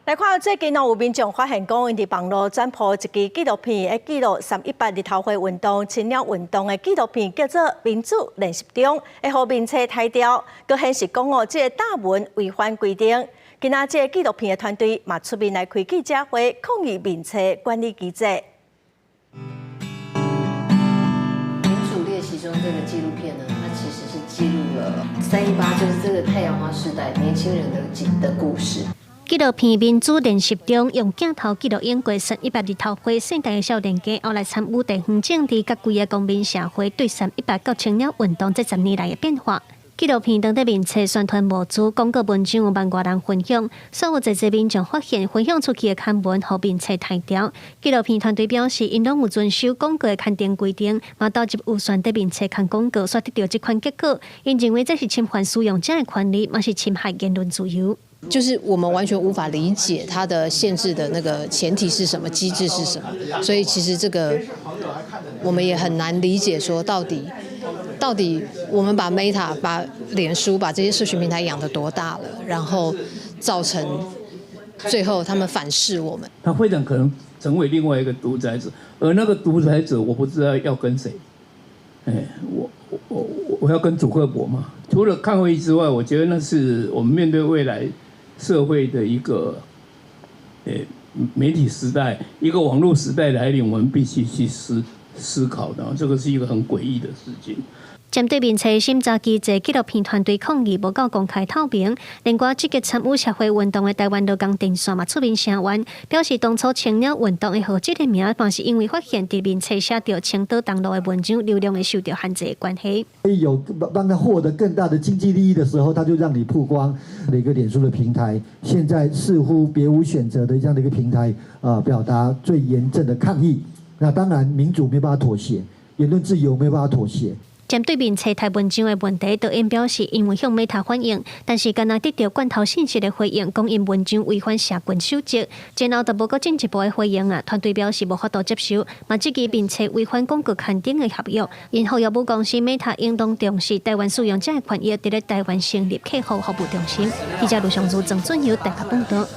来看最近有民众发现讲，因伫网络转播一支纪录片，会记录318日头会运动、青鸟运动的纪录片，叫做《民主练习中》，会互面册抬掉，佮显示讲这个大文违反规定。今仔这个纪录片的团队嘛出面来开记者会，抗议面册管理机制。民主练习中这个纪录片呢，它其实是记录了318，就是这个太阳花时代年轻人的故事。纪录片《民主练习中》用镜头记录英国318日头会盛大的少年家，后来参与地方政治，甲规个公民社会对318到青鸟运动这10年来的变化。纪录片当地面册宣传物资广告文章有万多人分享，所有侪民众发现分享出去的刊文互面册抬掉。纪录片团队表示，因拢有遵守广告的刊登规定，嘛投入预算在面册刊广告，所得到这款结果。因认为这是侵犯使用者的权利，嘛是侵害言论自由。就是我们完全无法理解它的限制的那个前提是什么，机制是什么，所以其实这个我们也很难理解，说到底我们把 Meta、把脸书、把这些社群平台养得多大了，然后造成最后他们反噬我们。他会长可能成为另外一个独裁者，而那个独裁者我不知道要跟谁。我要跟祖克伯嘛？除了抗议之外，我觉得那是我们面对未来社会的一个媒体时代，一个网络时代来临，我们必须去思考的。这个是一个很诡异的事情。针对面册审查机制，纪录片团队抗议无够公开透明。另外，积极参与社会运动的台湾劳工电线嘛出面声援，表示当初青鸟运动的号这个名，嘛是因为发现伫面册写到青岛东路的文章流量会受到限制的关系。有帮他获得更大的经济利益的时候，他就让你曝光的一个脸书的平台，现在似乎别无选择的这样的一个平台，表达最严正的抗议。那当然，民主没办法妥协，言论自由没办法妥协。针对面册台文章的问题，导演表示，因为向 Meta 反映，但是敢若得到罐头信息的回应，讲因文章违反社群守则，然后就无过进一步的回应啊。团队表示无法度接受，嘛这支面册违反广告刊登的合约，因后业务公司 Meta 应当重视台湾使用者的权益，伫咧台湾成立客户服务中心。记者卢尚珠、郑俊尧台北报道。